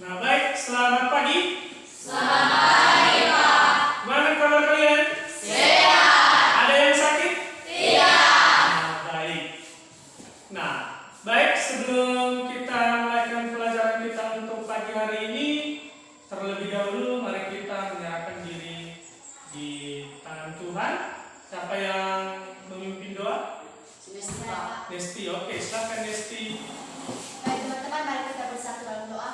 Nah, baik, selamat pagi. Selamat pagi, Pak. Gimana kabar kalian? Sehat. Ada yang sakit? Tidak. Nah, baik. Nah, baik, sebelum kita mulaikan pelajaran kita untuk pagi hari ini, terlebih dahulu mari kita menyerahkan diri di tangan Tuhan. Siapa yang memimpin doa? Nesti, Pak. Nesti, oke, silakan Nesti. Baik teman-teman, mari kita bersatu dalam doa.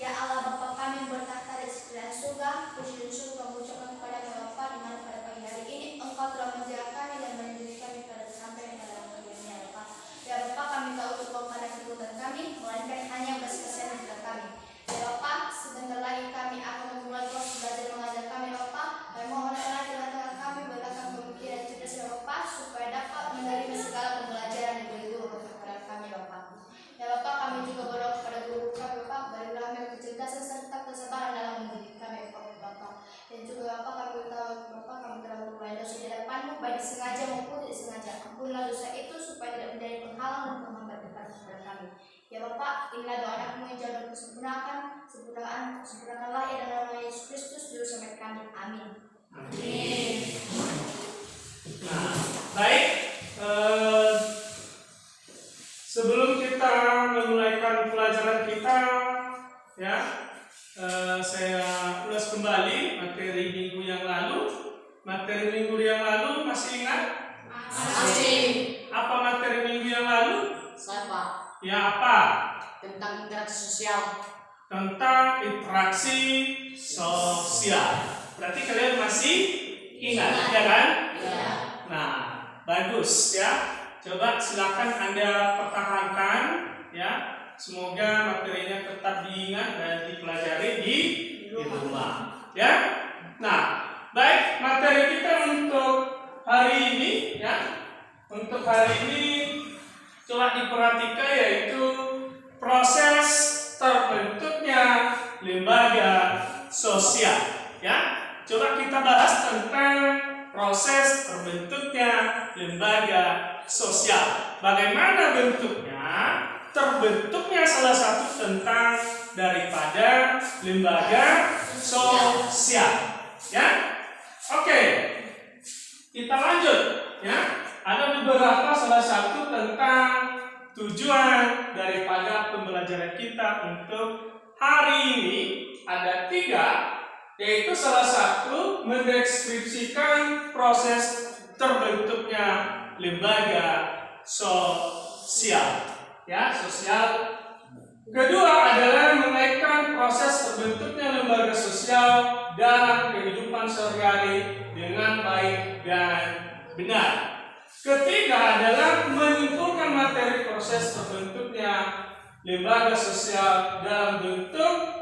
Ya Allah Bapa kami yang bertahta di sekalian surga, puji dan syukur kami ucapkan kepada Bapa di mana pada pagi hari ini Engkau telah menjaga kami dan melindungi kami pada sampai pada waktu ini ya Bapa. Ya Bapa, kami tahu Engkau pada kebutuhan kami, melainkan hanya belas kasihan kepada kami. Ya Bapa, sebentar lagi kami akan memulai proses belajar mengajar kami Bapa. Kami mohon Allah di tengah kami berkata pemikiran cerdas ya Bapa, supaya dapat menerima segala pembelajaran yang dari guru kepada kami Bapa. Ya Bapak, kami juga berdoa kepada guru kami Bapak, berilah kami kecerdasan serta kesabaran dalam mendidik kami Bapak. Dan juga Bapak, kami tahu Bapak, kami telah memulai dosa di hadapan-Mu, baik disengaja maupun tidak sengaja. Ampunilah dosa itu supaya tidak menjadi penghalang dan penghambat kepada kami. Ya Bapak, inilah doa anak-Mu yang jauh dari sempurnakanlah ya dalam nama Yesus Kristus juru selamat kami. Amin. Amin. Nah, baik. Sebelum kita memulaikan pelajaran kita, ya, saya ulas kembali materi minggu yang lalu. Materi minggu yang lalu masih ingat? Masih. Apa materi minggu yang lalu? Saya, Pak. Ya, apa? Tentang interaksi sosial. Tentang interaksi sosial. Berarti kalian masih ingat, ya kan? Ya. Nah, bagus ya. Coba silakan Anda pertahankan ya. Semoga materinya tetap diingat dan dipelajari di rumah. Ya. Nah, baik, materi kita untuk hari ini ya. Untuk hari ini coba diperhatikan yaitu proses terbentuknya lembaga sosial ya. Coba kita bahas tentang proses terbentuknya lembaga sosial. Bagaimana bentuknya? Terbentuknya salah satu tentang daripada lembaga sosial. Ya, oke. Kita lanjut. Ya, ada beberapa salah satu tentang tujuan daripada pembelajaran kita untuk hari ini. Ada 3. Yaitu salah satu mendeskripsikan proses terbentuknya lembaga sosial, ya, sosial. Kedua adalah menaikkan proses terbentuknya lembaga sosial dalam kehidupan sehari-hari dengan baik dan benar. Ketiga adalah menyimpulkan materi proses terbentuknya lembaga sosial dalam bentuk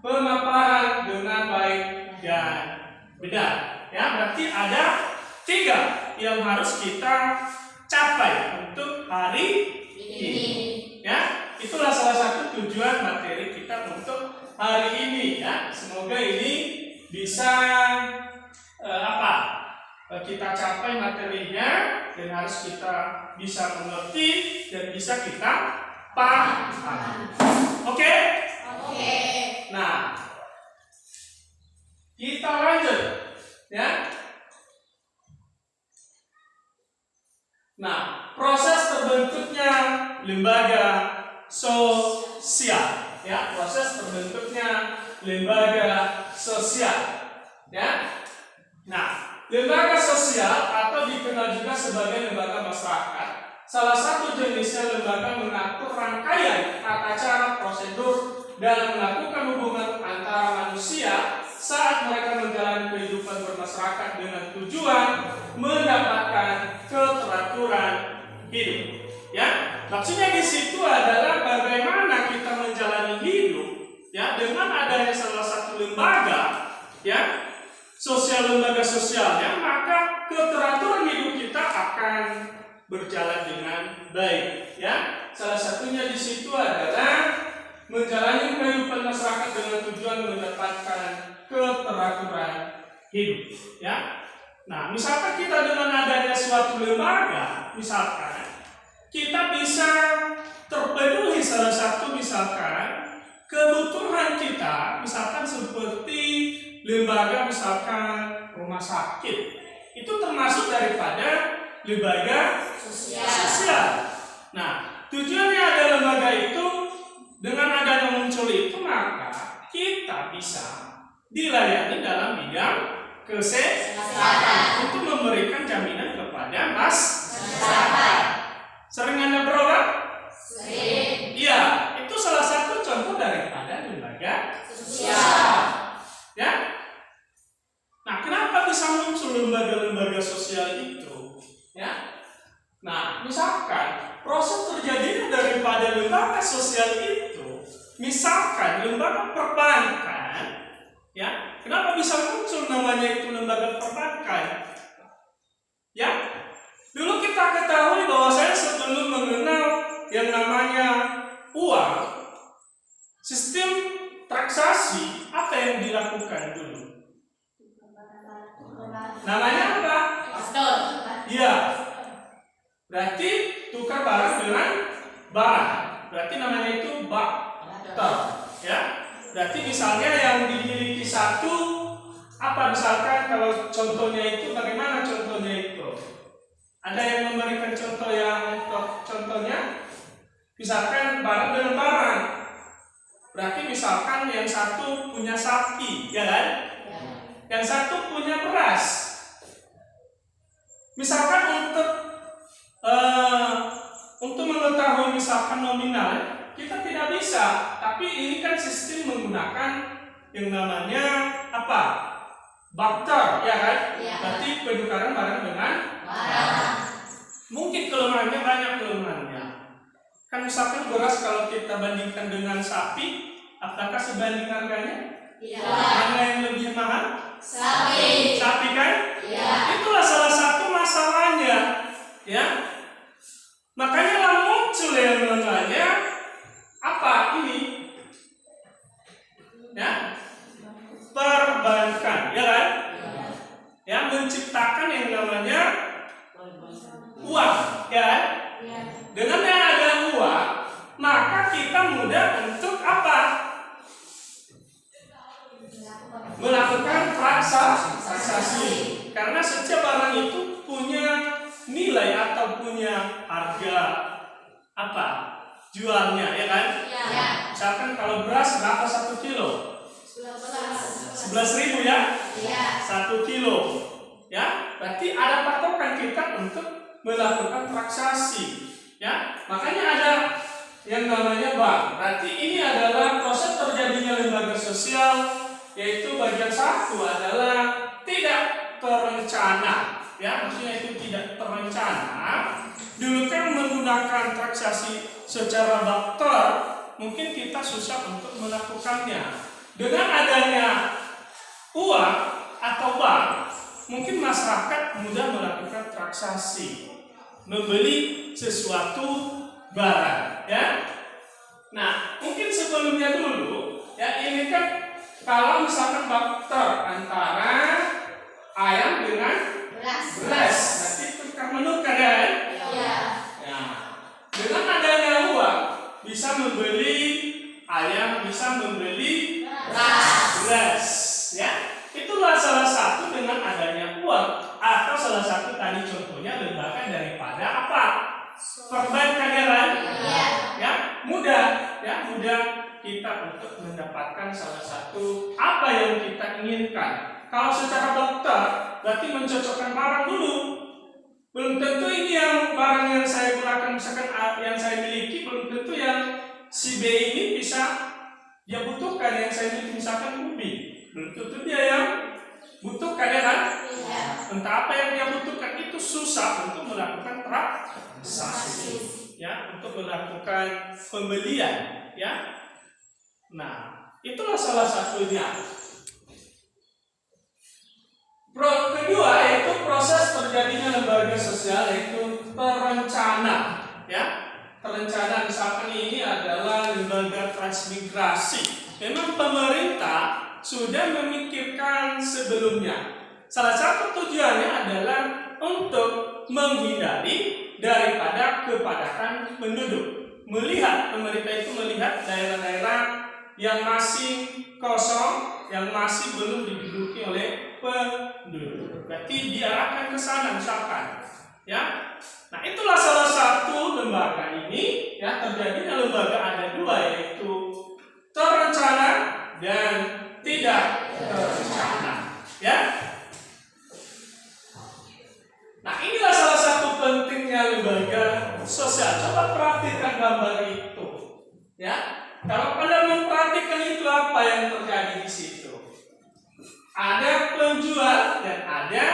pemaparan dengan baik dan benar. Ya, berarti ada 3 yang harus kita capai untuk hari ini. Ya, itulah salah satu tujuan materi kita untuk hari ini. Ya, semoga ini bisa kita capai materinya dan harus kita bisa mengerti dan bisa kita paham. Oke? Oke. Nah, kita lanjut, ya. Nah, proses terbentuknya lembaga sosial, ya, proses terbentuknya lembaga sosial, ya. Nah, lembaga sosial atau dikenal juga sebagai lembaga masyarakat, salah satu jenisnya lembaga mengatur rangkaian tata cara prosedur dalam melakukan hubungan antara manusia saat mereka menjalani kehidupan bermasyarakat dengan tujuan mendapatkan keteraturan hidup. Ya, maksudnya di situ adalah bagaimana kita menjalani hidup, ya, dengan adanya salah satu lembaga, ya, sosial, lembaga sosial, ya, maka keteraturan hidup kita akan berjalan dengan baik. Ya, salah satunya di situ adalah menjalani kehidupan masyarakat dengan tujuan mendapatkan keteraturan hidup, ya. Nah, misalkan kita dengan adanya suatu lembaga, misalkan kita bisa terpenuhi salah satu misalkan kebutuhan kita, misalkan seperti lembaga misalkan rumah sakit, itu termasuk daripada lembaga sosial. Nah, tujuannya ada lembaga itu, dengan adanya muncul itu maka kita bisa dilayani dalam bidang kesehatan untuk memberikan jaminan kepada masyarakat. Sering Anda berobat? Sering. Iya, itu salah satu contoh daripada lembaga sosial. Ya. Nah, kenapa bisa muncul lembaga-lembaga sosial itu? Ya. Nah, misalkan proses terjadinya daripada lembaga sosial itu, misalkan lembaga perbankan, ya, kenapa bisa muncul namanya itu lembaga perbankan? Ya, dulu kita ketahui bahwa saya sebelum mengenal yang namanya uang, sistem transaksi, apa yang dilakukan dulu? Namanya apa? Pastor. Iya. Berarti tukar barang dengan barang. Berarti namanya itu barter, ya. Berarti misalnya yang dimiliki satu, apa misalkan kalau contohnya itu bagaimana contohnya itu? Ada yang memberikan contoh yang contohnya? Misalkan barang dengan barang. Berarti misalkan yang satu punya sapi, ya kan? Yang satu punya beras. Misalkan untuk mengetahui misalkan nominal, kita tidak bisa. Tapi ini kan sistem menggunakan yang namanya apa? Barter, ya kan? Ya. Berarti penukaran barang dengan Barang. mungkin kelemahannya banyak kelemahannya. Kan misalkan beras kalau kita bandingkan dengan sapi, apakah sebanding harganya? Tidak. Mana yang lebih mahal? Sapi. Sapi kan? Ya. Itulah salah satu masalahnya, ya. Makanya lah muncul yang namanya apa ini? Ya, perbankan, ya kan? Ya, menciptakan yang namanya uang, ya kan? Dengan yang ada uang, maka kita mudah untuk apa? Melakukan transaksi. Karena setiap barang itu punya nilai atau punya harga apa? Jualnya, ya kan? Ya. Misalkan kalau beras berapa 1 kilo? 11.000 ya? Ya. 1 kilo. Ya, berarti ada patokan kita untuk melakukan transaksi. Ya, makanya ada yang namanya bank. Berarti ini adalah proses terjadinya lembaga sosial, yaitu bagian satu adalah tidak terencana. Ya, maksudnya itu tidak terencana. Dulu kan menggunakan transaksi secara barter, mungkin kita susah untuk melakukannya. Dengan adanya uang atau bank, mungkin masyarakat mudah melakukan transaksi, membeli sesuatu barang, ya. Nah, mungkin sebelumnya dulu, ya, ini kan kalau misalkan barter antara ayam dengan beras, berarti tukar menukar, ya. Ya. Ya. Dengan adanya uang bisa membeli ayam, bisa membeli beras, ya. Itulah salah satu dengan adanya uang, atau salah satu tadi contohnya lembaga daripada apa? Perbankan, ya kan? Ya, mudah kita untuk mendapatkan salah satu apa yang kita inginkan. Kalau secara barter berarti mencocokkan barang dulu. Belum tentu ini yang barang yang saya gunakan, misalkan yang saya miliki, belum tentu yang si B ini bisa dia butuhkan. Yang saya miliki misalkan ubi, belum tentu dia yang butuhkan, ya kan? Entah apa yang dia butuhkan, itu susah untuk melakukan transaksi, ya, untuk melakukan pembelian, ya. Nah, itulah salah satunya. Kedua yaitu proses terjadinya lembaga sosial, yaitu terencana, ya. Terencana misalkan ini adalah lembaga transmigrasi. Memang pemerintah sudah memikirkan sebelumnya. Salah satu tujuannya adalah untuk menghindari daripada ada kepadatan penduduk. Pemerintah itu melihat daerah-daerah yang masih kosong, yang masih belum diduduki oleh penduduk. Berarti diarahkan ke sana misalkan, ya. Nah, itulah salah satu lembaga ini, ya, terjadinya lembaga ada dua, yaitu terencana dan tidak terencana, ya. Nah, inilah salah satu pentingnya lembaga sosial. Coba perhatikan gambar itu, ya. Kalau Anda memperhatikan itu, apa yang terjadi di situ? Ada penjual dan ada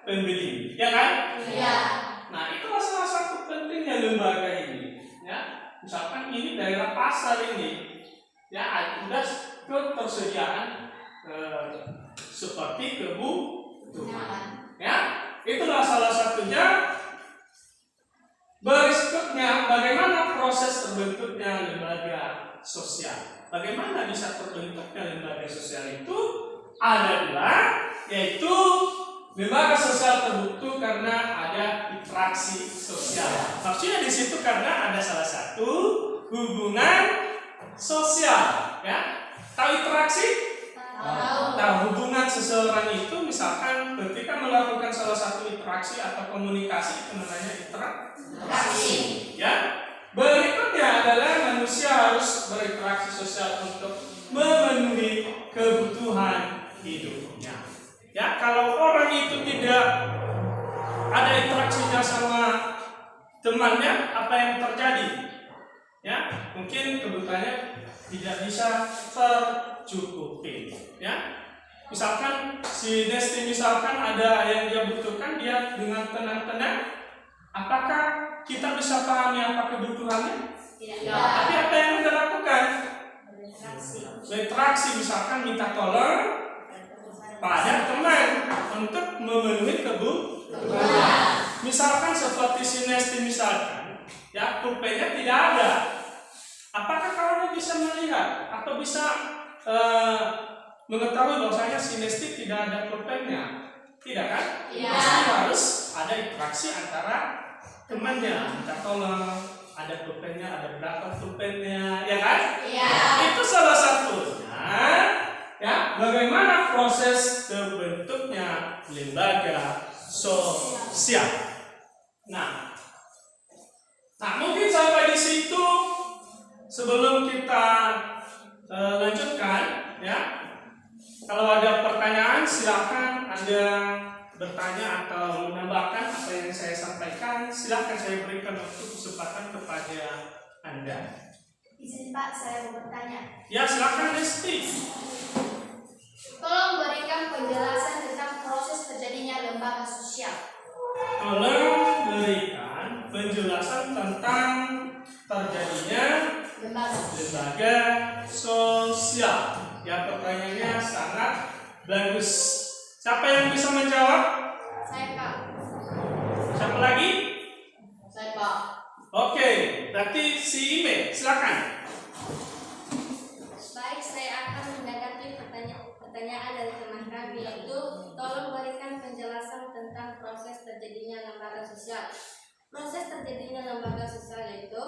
pembeli, ya kan? Iya. Nah, itulah salah satu pentingnya lembaga ini, ya. Misalkan ini daerah pasar ini, ya, ada ketersediaan seperti kebutuhan, ya. Itulah salah satunya. Berikutnya, bagaimana proses terbentuknya lembaga sosial? Bagaimana bisa terbentuknya lembaga sosial itu? Ada dua, yaitu lembaga sosial terbentuk karena ada interaksi sosial. Maksudnya di situ karena ada salah satu hubungan sosial, ya. Tahu interaksi? Tahu hubungan seseorang itu, misalkan ketika melakukan salah satu interaksi atau komunikasi, itu namanya interaksi, ya. Berikutnya adalah manusia harus berinteraksi sosial untuk memenuhi kebutuhan hidupnya. Ya, kalau orang itu tidak ada interaksinya sama temannya, apa yang terjadi? Ya, mungkin kebutuhannya tidak bisa tercukupi. Ya, misalkan si Desti misalkan ada yang dia butuhkan, dia dengan tenang-tenang, apakah kita bisa pahami apa kebutuhannya? Tidak. Tapi apa yang kita lakukan? Berinteraksi. Misalkan minta tolong pada teman untuk memenuhi kebutuhan. Misalkan seperti si Nesti misalkan, ya, pulpennya tidak ada. Apakah kawan bisa melihat atau bisa mengetahui bahwasanya si Nesti tidak ada pulpennya? Tidak kan? Iya. Pasti harus ada interaksi antara temannya, minta tolong, ada pulpennya, ada berapa pulpennya, ya kan? Iya. Itu salah satunya, ya, bagaimana proses terbentuknya lembaga sosial. Nah, mungkin sampai di situ. Sebelum kita lanjutkan, ya, kalau ada pertanyaan silakan Anda bertanya atau menambahkan apa yang saya sampaikan. Silakan saya berikan waktu kesempatan kepada Anda. Izin Pak, saya mau bertanya. Ya, silakan Nesti. Tolong berikan penjelasan tentang proses terjadinya lembaga sosial. Tolong berikan penjelasan tentang terjadinya lembaga sosial. Ya, pertanyaannya sangat bagus. Siapa yang bisa menjawab? Saya Pak. Siapa lagi? Saya Pak. Oke, berarti si Ime, silakan. Baik, saya akan menanggapi pertanyaan dari teman kami, yaitu tolong berikan penjelasan tentang proses terjadinya lembaga sosial. Proses terjadinya lembaga sosial yaitu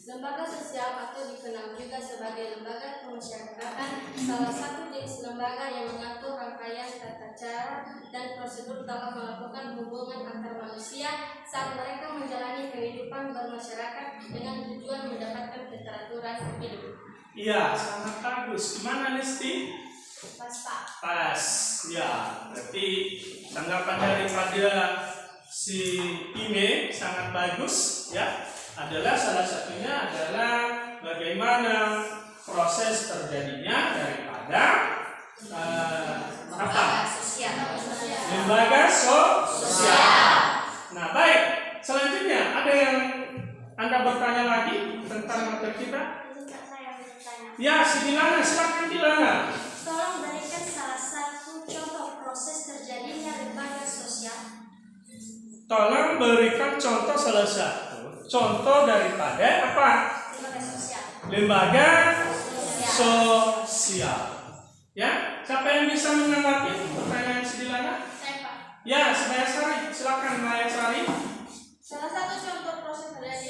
lembaga sosial atau dikenal juga sebagai lembaga pemasyarakatan, salah satu jenis lembaga yang mengatur rangkaian tata cara dan prosedur dalam melakukan hubungan antar manusia saat mereka menjalani kehidupan bermasyarakat dengan tujuan mendapatkan keteraturan hidup. Iya, sangat bagus. Gimana Nesti? Pas Pak. Pas. Ya, berarti tanggapan daripada si Ime sangat bagus, ya. Adalah salah satunya adalah bagaimana proses terjadinya daripada lembaga sosial. Nah, baik. Selanjutnya ada yang Anda bertanya lagi tentang materi kita? Saya bertanya. Ya, si Dilana, silakan Dilana. Tolong berikan salah satu contoh proses terjadinya lembaga sosial. Tolong berikan contoh salah satu contoh daripada apa? Lembaga sosial. Lembaga sosial. Ya, siapa yang bisa menanggapi pertanyaan si Dilana? Saya Pak. Ya, Maya Sari, silakan Maya Sari. Salah satu contoh proses terjadinya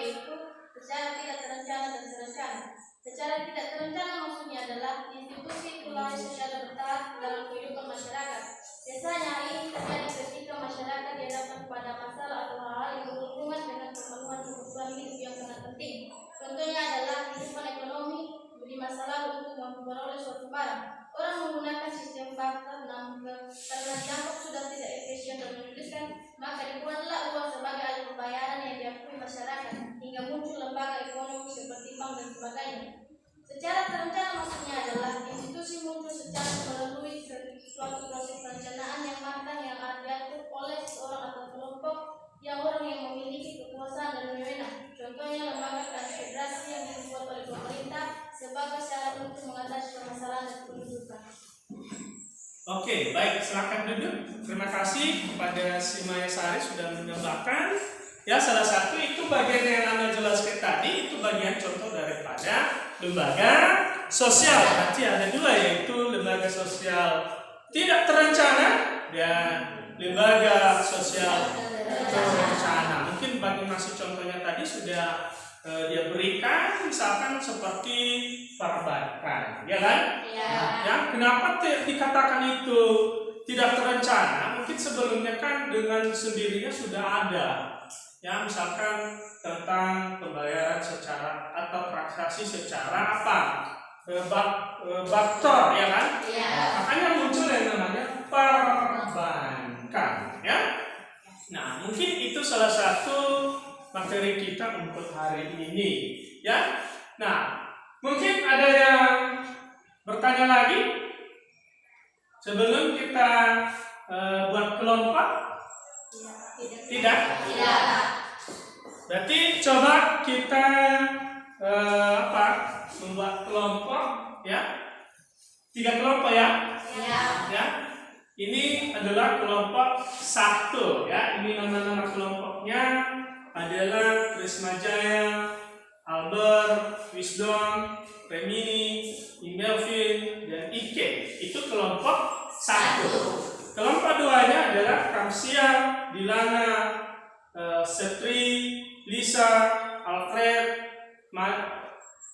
yaitu secara tidak terencana dan terencana. Secara tidak terencana maksudnya adalah institusi mulai secara bertahap dalam kehidupan masyarakat. Biasanya hal ini terjadi ketika masyarakat dihadapkan pada masalah atau hal-hal yang berhubungan dengan pemenuhan kebutuhan hidup yang sangat penting. Contohnya adalah kehidupan ekonomi di masa lalu untuk memperoleh suatu barang. Orang menggunakan sistem barter, namun karena dampak sudah tidak efisien dan menyulitkan, maka dibuatlah uang sebagai alat pembayaran yang diakui masyarakat, hingga muncul lembaga ekonomi seperti bank dan sebagainya. Secara terencana maksudnya adalah institusi muncul secara melalui suatu proses perencanaan yang matang yang diatur oleh seorang atau kelompok yang memiliki kekuasaan dan wewenang. Contohnya lembaga konfederasi yang dibuat oleh pemerintah sebagai cara untuk mengatasi permasalahan dan penunjukan. Oke, baik, silakan duduk. Terima kasih kepada si Maya Sari sudah menambahkan. Ya, salah satu itu bagian yang Anda jelaskan tadi, itu bagian contoh daripada lembaga sosial. Berarti ada dua, yaitu lembaga sosial tidak terencana dan lembaga sosial terencana. Mungkin bagi masih contohnya tadi sudah dia berikan, misalkan seperti perbankan, ya kan? Ya. Ya, kenapa dikatakan itu tidak terencana? Mungkin sebelumnya kan dengan sendirinya sudah ada, ya, misalkan tentang pembayaran secara atau transaksi secara apa? Barter, ya kan? Ya. Makanya muncul yang namanya perbankan, ya. Nah, mungkin itu salah satu materi kita untuk hari ini, ya. Nah, mungkin ada yang bertanya lagi sebelum kita buat kelompok? Tidak? Tidak. Berarti coba kita membuat kelompok, ya. 3 kelompok, ya. Ya. Ya. Ini adalah kelompok 1, ya. Ini nama-nama kelompoknya adalah Trismajaya, Albert, Wisdom, Remini, Melvin, dan Ike. Itu kelompok 1. Kelompok 2-nya adalah Kamsia, Dilana, Setri, Lisa, Alfred,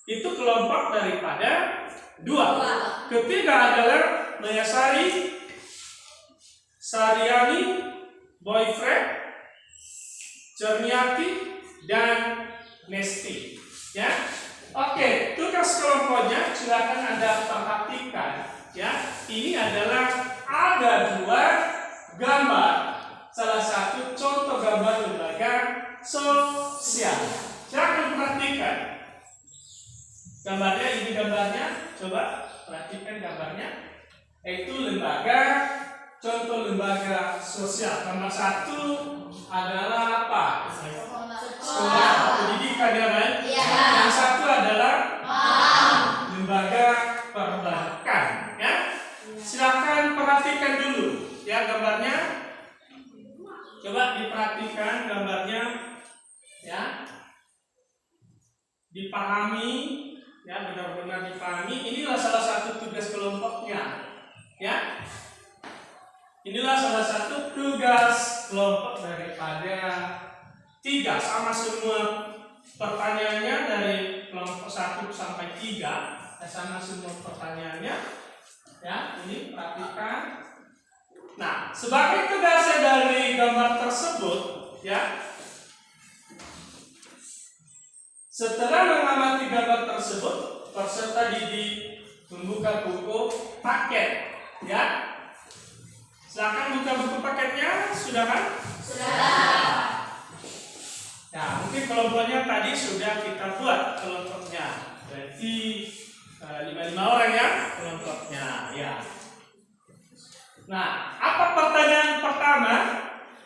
itu kelompok daripada 2. Ketiga adalah Mayasari, Sariani, Boyfriend, Cerniati, dan Nesti, ya. Oke, tugas kelompoknya silakan Anda perhatikan, ya. Ini adalah ada 2 gambar. Salah satu contoh gambar lembaga sosial. Silakan perhatikan gambarnya. Ini gambarnya, coba perhatikan gambarnya. Itu lembaga, contoh lembaga sosial. Gambar 1 adalah apa? Sekolah pendidikan, ya kan? Iya. Yang satu adalah lembaga perbankan, ya. Silakan perhatikan dulu, ya, gambarnya. Coba diperhatikan gambarnya, ya. Dipahami, ya, benar-benar dipahami. Inilah salah satu tugas kelompoknya, ya. Inilah salah satu tugas kelompok daripada 3, sama semua pertanyaannya dari kelompok 1 sampai 3, sama semua pertanyaannya, ya. Ini perhatikan. Nah, sebagai tugasnya dari gambar tersebut, ya, setelah mengamati gambar tersebut, peserta didik membuka buku paket, ya. Silakan buka buku paketnya, sudah kan? Sudah. Ya, mungkin kelompoknya tadi sudah kita buat kelompoknya. Berarti 5 orang, ya, kelompoknya, ya. Nah, apa pertanyaan pertama?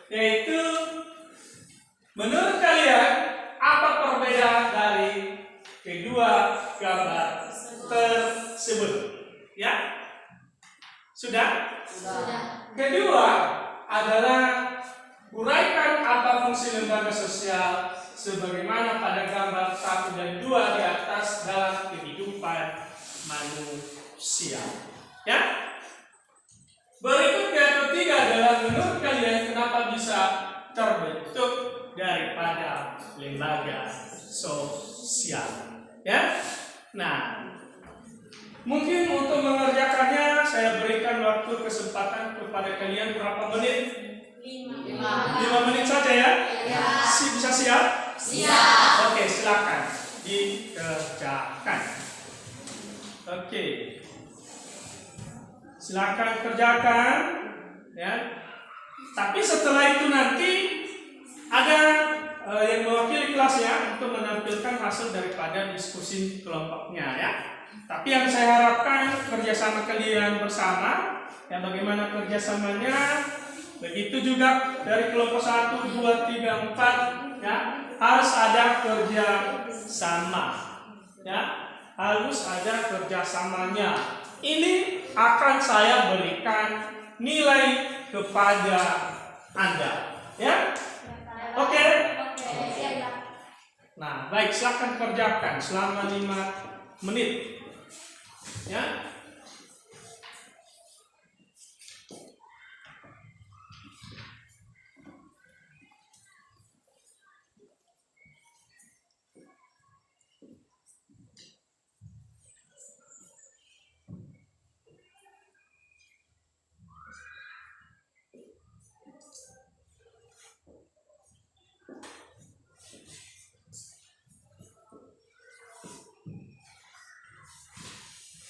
Yaitu, menurut kalian apa perbedaan dari kedua gambar tersebut? Ya, sudah? Sudah. Kedua adalah uraikan apa fungsi lembaga sosial sebagaimana pada gambar 1 dan 2 di atas dalam kehidupan manusia. Ya. Berikut yang ketiga adalah menurut kalian kenapa bisa terbentuk daripada lembaga sosial. Ya. Nah, mungkin untuk mengerjakannya saya berikan waktu kesempatan kepada kalian berapa menit? 5 menit saja ya. Bisa siap? Siap. Oke, silakan dikerjakan. Oke. Silakan kerjakan ya. Tapi setelah itu nanti ada yang mewakili kelas ya untuk menampilkan hasil daripada diskusi kelompoknya ya. Tapi yang saya harapkan kerjasama kalian bersama ya, bagaimana kerjasamanya, begitu juga dari kelompok 1, 2, 3, 4 ya, harus ada kerja sama ya, harus ada kerjasamanya. Ini akan saya berikan nilai kepada Anda ya. Oke. Nah, baik, silakan kerjakan selama 5 menit. Ya.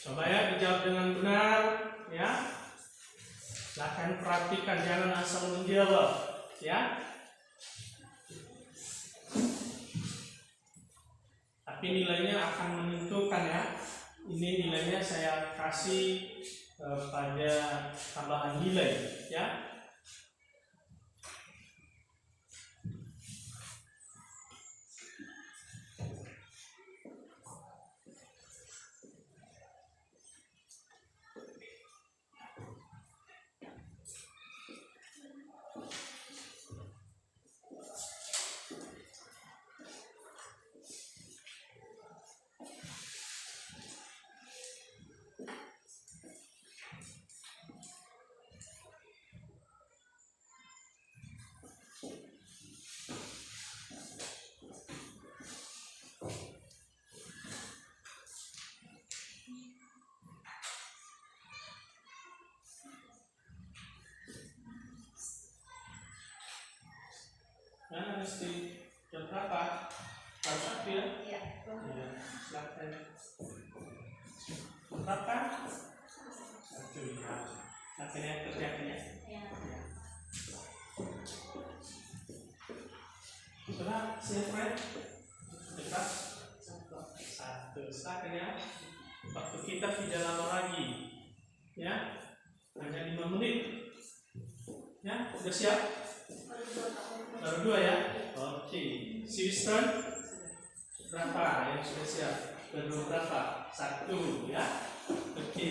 Coba ya dijawab dengan benar ya. Silakan perhatikan, jangan asal menjawab ya. Tapi nilainya akan menentukan ya. Ini nilainya saya kasih pada tambahan nilai ya. Nah, mesti jam berapa? Harus aktif ya? Iya. Iya, silakan. Berapa? 1 ya. Akhirnya kerjakan ya. Iya. Sudah siap Fred? Dekat. 1. Silakan ya. Waktu kita tidak lama lagi. Ya. Hanya 5 menit. Ya, sudah siap? Baru 2 ya? Oke. Sister berapa yang sudah siap? Kedua berapa? 1 ya? Oke.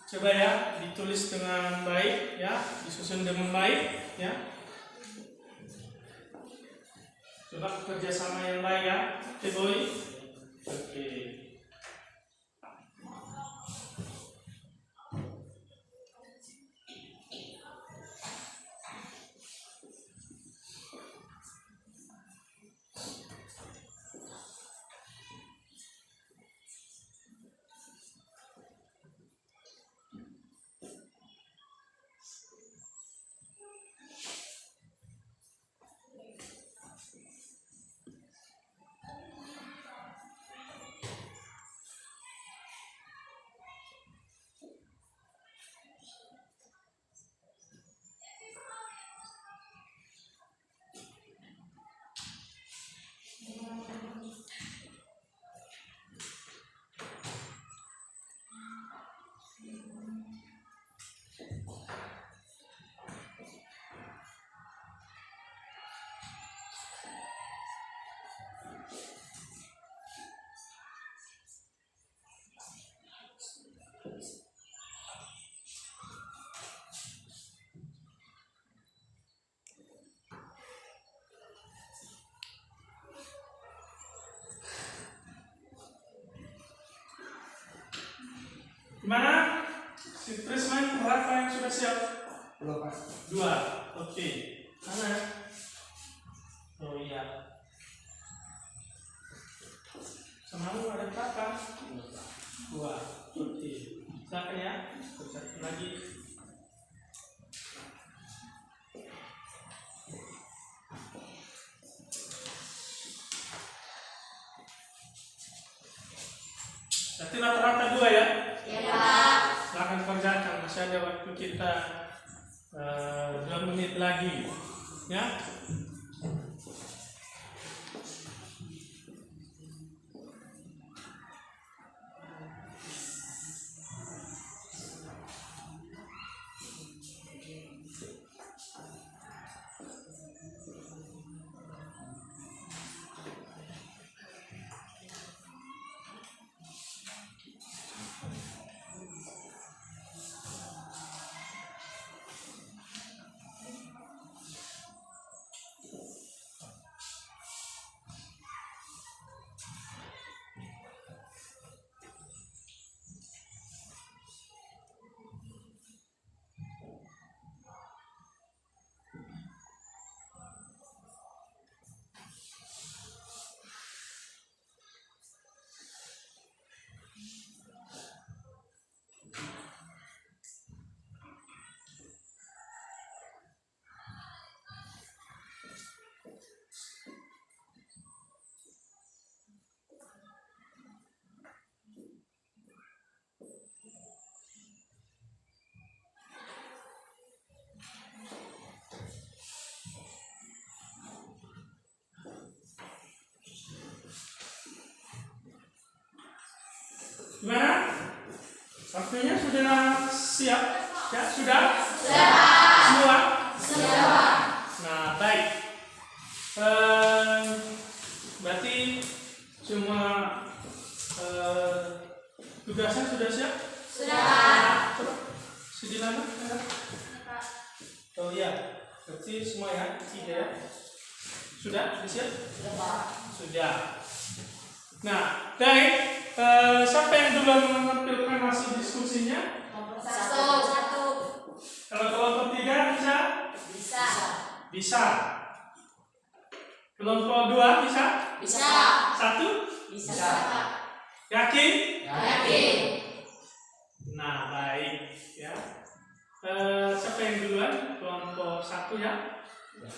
Coba ya ditulis dengan baik ya, disusun dengan baik ya. Coba kerjasama yang baik ya, oke boy. Oke. Gimana? Si Trisman berapa yang sudah siap? 2 Pak. 2. Oke. Mana? Oh iya. Semalam ada berapa? 2. Oke. Silakan ya. Satu lagi. Berarti rata-rata 2 ya? Iya, Pak. Silahkan kerjakan, masih ada waktu kita 2 menit lagi ya. Gimana? Waktunya sudah siap? Ya, sudah? Sudah. Semua? Sudah. Nah, baik. Berarti semua tugasnya sudah siap? Sudah. Coba sedilama. Oh iya, berarti semua ya, 3 ya. Sudah siap? Sudah, Pak. Sudah. Nah, baik. Siapa yang duluan menampilkan hasil diskusinya? Satu. Kalau kelompok 3 bisa? Bisa. Bisa. Kelompok 2 bisa? Bisa. 1? Bisa. Yakin? Yakin. Nah, baik ya. Siapa yang duluan? Kelompok 1 ya?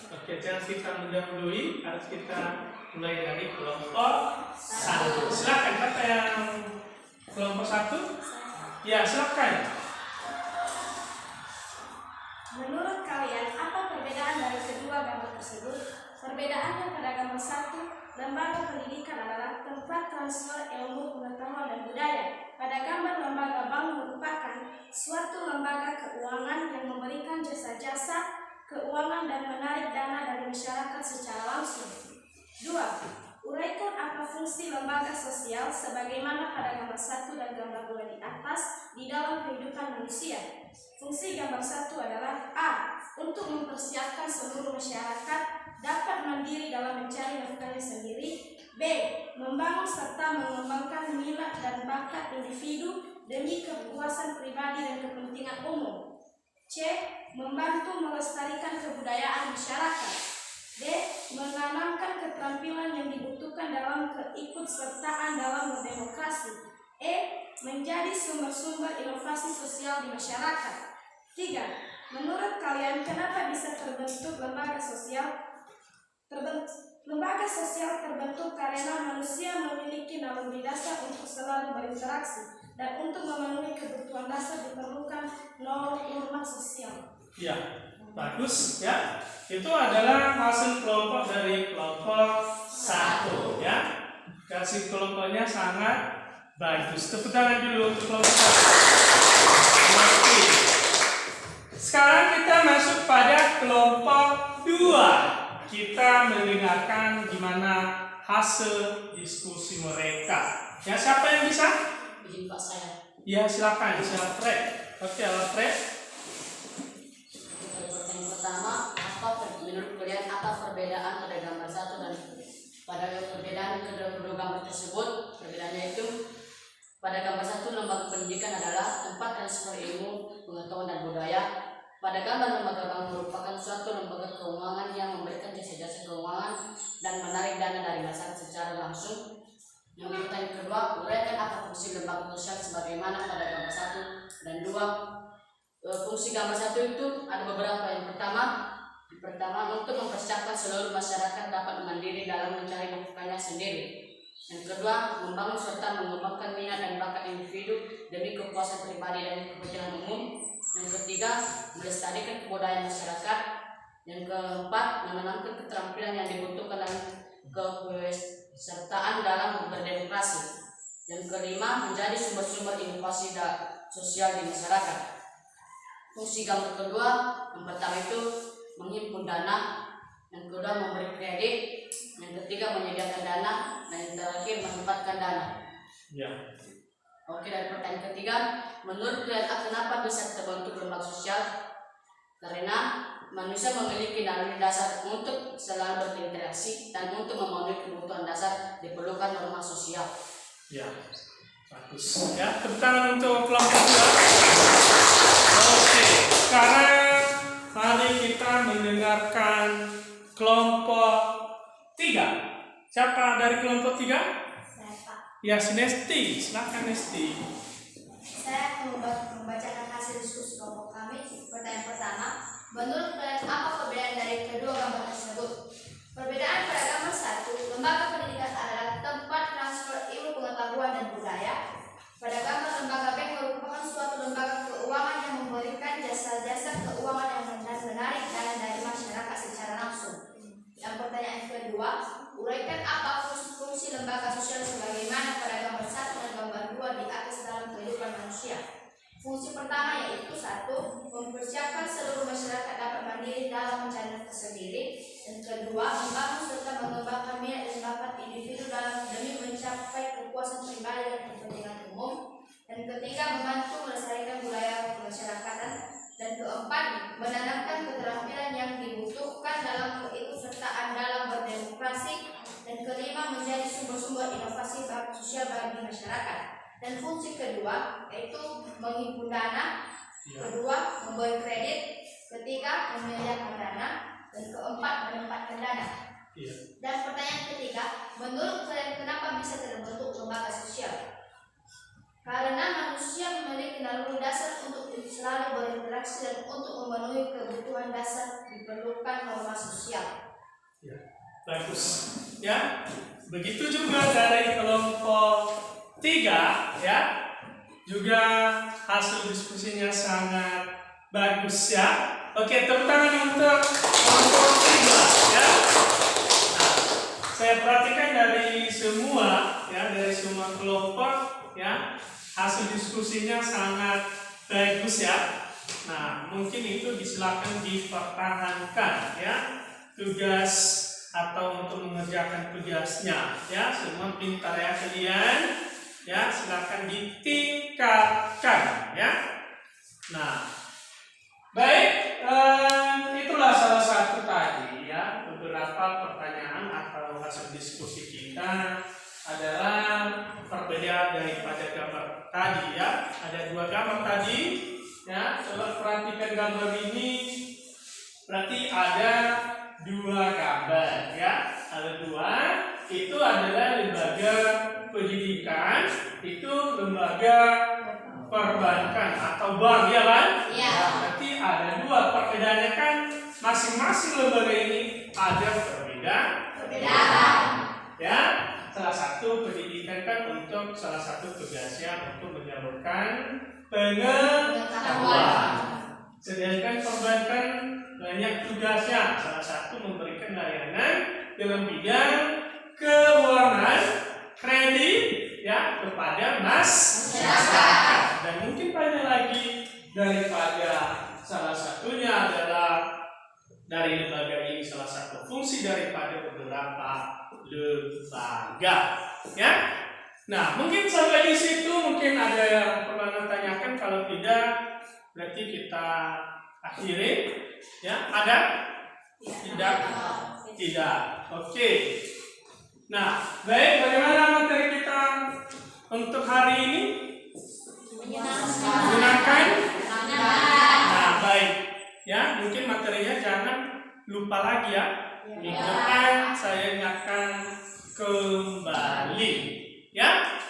Oke, jangan kita mendahului, harus kita mulai dari kelompok 1. Silakan, siapa yang kelompok 1? Ya, silakan. Menurut kalian, apa perbedaan dari kedua gambar tersebut? Perbedaannya pada gambar 1, lembaga pendidikan adalah tempat transfer ilmu, pengetahuan, dan budaya. Pada gambar lembaga bank merupakan suatu lembaga keuangan yang memberikan jasa-jasa keuangan dan menarik dana dari masyarakat secara langsung. 2. Uraikan apa fungsi lembaga sosial sebagaimana pada gambar 1 dan gambar 2 di atas di dalam kehidupan manusia. Fungsi gambar 1 adalah A. Untuk mempersiapkan seluruh masyarakat dapat mandiri dalam mencari nafkahnya sendiri. B. Membangun serta mengembangkan minat dan bakat individu demi kepuasan pribadi dan kepentingan umum. C. Membantu melestarikan kebudayaan masyarakat. D. Menanamkan keterampilan yang dibutuhkan dalam keikutsertaan dalam berdemokrasi. E. Menjadi sumber-sumber inovasi sosial di masyarakat. 3. Menurut kalian, kenapa bisa terbentuk lembaga sosial? Lembaga sosial terbentuk karena manusia memiliki naluri dasar untuk selalu berinteraksi, dan untuk memenuhi kebutuhan dasar diperlukan norma sosial. Ya, bagus ya. Itu adalah hasil kelompok dari kelompok 1 ya. Kasih kelompoknya sangat bagus. Tepuk tangan dulu untuk kelompok 1. Oke. Sekarang kita masuk pada kelompok 2. Kita mendengarkan gimana hasil diskusi mereka. Ya, siapa yang bisa? Izin Pak saya. Ya, silakan. Alfred. Oke, Alfred. Pertanyaan pertama, menurut kalian apa perbedaan pada gambar 1 dan pada perbedaan kedua gambar tersebut? Perbedaannya itu pada gambar 1 lembaga pendidikan adalah tempat transfer ilmu, pengetahuan dan budaya. Pada gambar lembaga bank merupakan suatu lembaga keuangan yang memberikan jasa-jasa keuangan dan menarik dana dari masyarakat secara langsung. Yang pertanyaan kedua, uraikan apa fungsi lembaga sosial sebagaimana pada gambar 1 dan 2. Fungsi gambar 1 itu ada beberapa. Yang pertama untuk mempersiapkan seluruh masyarakat dapat mandiri dalam mencari nafkahnya sendiri. Yang kedua, membangun serta mengembangkan minat dan bakat individu demi kepuasan pribadi dan kepentingan umum. Yang ketiga, melestarikan kebudayaan masyarakat. Yang keempat, menanamkan keterampilan yang dibutuhkan dalam kepesertaan dalam berdemokrasi. Yang kelima, menjadi sumber-sumber inovasi sosial di masyarakat. Fungsi gambar kedua, yang pertama itu menghimpun dana, yang kedua memberi kredit, yang ketiga menyediakan dana, dan yang terakhir menempatkan dana. Ya. Oke, dari pertanyaan ketiga, menurut kalian kenapa bisa terbentuk lembaga sosial? Karena manusia memiliki naluri dasar untuk selalu berinteraksi dan untuk memenuhi kebutuhan dasar diperlukan norma sosial. Ya, bagus. Ya, tepuk tangan untuk kelompok 2. Oke, sekarang mari kita mendengarkan kelompok 3. Siapa dari kelompok 3? Saya Pak. Ya, si Nesti. Silakan Nesti. Saya membacakan hasil diskusi kelompok kami. Pertanyaan pertama, menurut kalian apa perbedaan dari kedua gambar tersebut? Perbedaan pada gambar 1, lembaga pendidikan adalah tempat transfer ilmu pengetahuan dan budaya. Pada gambar lembaga B merupakan suatu lembaga keuangan yang memberikan jasa-jasa keuangan yang menarik dana dari masyarakat secara langsung. Yang pertanyaan kedua, uraikan apa fungsi lembaga sosial sebagaimana pada gambar 1 dan gambar 2 di atas dalam kehidupan manusia. Fungsi pertama yaitu 1, mempersiapkan seluruh masyarakat dapat mandiri dalam mencari nafkah sendiri. Dan kedua, membangun serta mengembangkan minat dan bakat individu dalam demi mencapai kepuasan pribadi dan kepentingan umum. Dan ketiga, membantu melestarikan budaya kemasyarakatan. Dan keempat, menanamkan keterampilan yang dibutuhkan dalam keikutsertaan dalam berdemokrasi. Dan kelima, menjadi sumber-sumber inovasi sosial bagi masyarakat. Dan fungsi kedua yaitu menghimpun dana, kedua memberi kredit, ketiga menyediakan dana, dan keempat menempatkan dana. Dan pertanyaan ketiga, menurut kalian kenapa bisa terbentuk lembaga sosial? Karena manusia memiliki naluri dasar untuk selalu berinteraksi dan untuk memenuhi kebutuhan dasar diperlukan norma sosial. Ya, bagus. Ya, begitu juga dari kelompok 3, ya, juga hasil diskusinya sangat bagus, ya. Oke, tepuk tangan untuk kelompok 3, ya. Nah, saya perhatikan dari semua kelompok, ya, hasil diskusinya sangat bagus, ya. Nah, mungkin itu silakan dipertahankan, ya, tugas atau untuk mengerjakan tugasnya, ya. Semua pintar ya kalian. Ya, silakan ditingkatkan, ya. Nah, baik, itulah salah satu tadi, ya, beberapa pertanyaan atau hasil diskusi kita adalah perbedaan daripada gambar tadi, ya. Ada 2 gambar tadi, ya. Coba perhatikan gambar ini, berarti ada 2 gambar, ya. Ada 2, itu adalah lembaga pendidikan, itu lembaga perbankan atau bank, ya kan? Iya. Nah, berarti ada 2 perbedaannya kan, masing-masing lembaga ini ada perbedaan. Ya, salah satu pendidikan kan untuk salah satu tugasnya untuk menyalurkan pengetahuan. Sedangkan perbankan banyak tugasnya, salah satu memberikan layanan dalam bidang keuangan, kredit, ya, kepada masyarakat. Dan mungkin banyak lagi daripada salah satunya adalah dari lembaga ini salah satu fungsi daripada beberapa lembaga, ya. Nah, mungkin sampai di situ mungkin ada yang pernah tanyakan, kalau tidak berarti kita akhiri, ya. Ada? Tidak. Oke. Nah, baik, bagaimana materi kita untuk hari ini? Menyenangkan? Nah, baik. ya mungkin materinya jangan lupa lagi ya. Minggu depan saya ingatkan kembali, ya.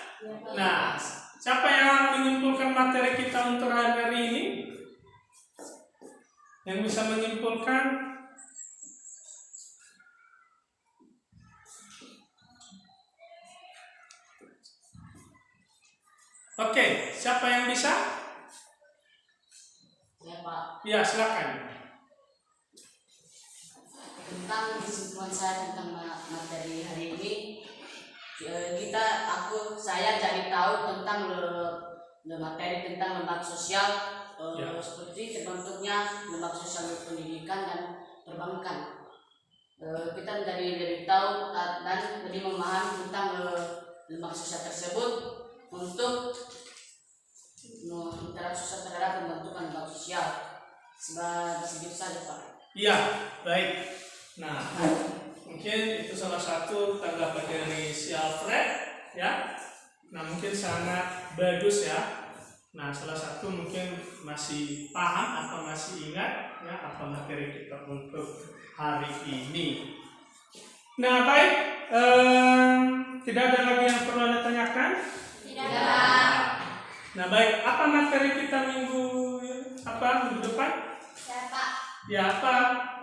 Nah, siapa yang menyimpulkan materi kita untuk hari ini? Yang bisa menyimpulkan? Oke, siapa yang bisa? Ya Pak, Ya, silakan. tentang kesimpulan saya tentang materi hari ini, saya jadi tahu tentang materi tentang lembaga sosial, Ya. seperti terbentuknya lembaga sosial pendidikan dan perbankan. Kita menjadi lebih tahu dan lebih memahami tentang lembaga sosial tersebut untuk interaksi sosial terhadap pembentukan lembaga sosial. Segitu saja Pak. Iya, baik. Nah, mungkin itu salah satu tanggapan dari si Alfred, ya. Nah, mungkin sangat bagus ya. Nah, salah satu mungkin masih paham atau masih ingat ya apa materi kita untuk hari ini. Nah, baik. Tidak ada lagi yang perlu Anda tanyakan? Tidak. Nah, baik. Apa materi kita minggu depan? Ya Pak, Ya, apa?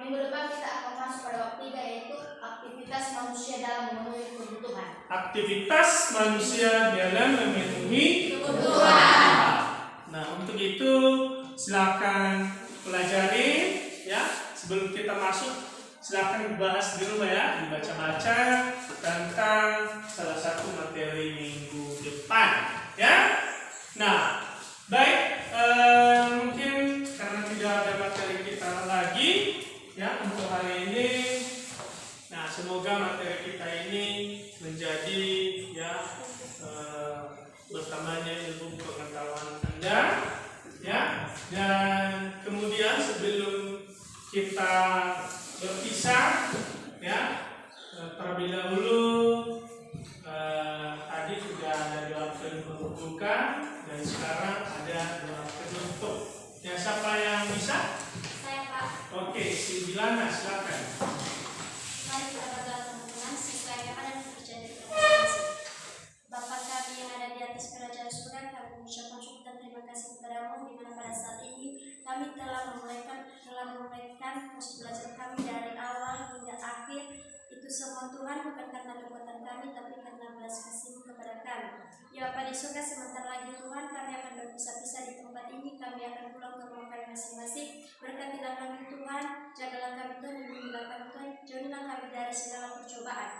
minggu depan kita akan masuk pada bab 3, yaitu aktivitas manusia dalam memenuhi kebutuhan. Aktivitas manusia dalam memenuhi Kebutuhan. Nah, untuk itu silakan pelajari ya. Sebelum kita masuk, silakan bahas di rumah ya, dibaca-baca tentang salah satu materi minggu depan ya. Nah, baik, mungkin karena tidak ada materi kita lagi ya untuk hari ini. Nah, semoga materi kita ini menjadi ya bertambahnya ilmu pengetahuan Anda ya. Dan kemudian sebelum kita berpisah ya, terlebih dahulu tadi sudah ada doa pembuka dan sekarang ada doa penutup. Ya, siapa yang bisa? Saya Pak. Oke, si Bilana silakan. Mari kita berdoa teman-teman sesuai agama dan kepercayaan kita masing-masing. Bapa kami yang ada di atas kerajaan surga, kami mengucapkan syukur dan terima kasih kepadamu di mana pada saat ini kami telah memulaikan proses belajar kami dari awal hingga akhir. Itu semua Tuhan bukan karena kekuatan kami, tapi karena belas kasih-Mu kepada kami. Ya Bapa di surga, sebentar lagi Tuhan kami akan berpisah-pisah di tempat ini. Kami akan pulang ke rumah kami masing-masing. Berkatilah kami Tuhan, jagalah kami Tuhan, lindungilah kami Tuhan, jauhilah kami dari segala percobaan.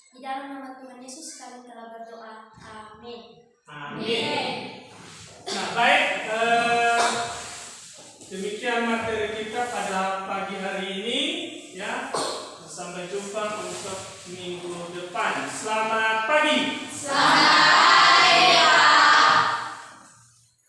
Di dalam nama Tuhan Yesus kami telah berdoa. Amin. Amin. Nah, baik, demikian materi kita pada pagi hari ini ya. Sampai jumpa untuk minggu depan. Selamat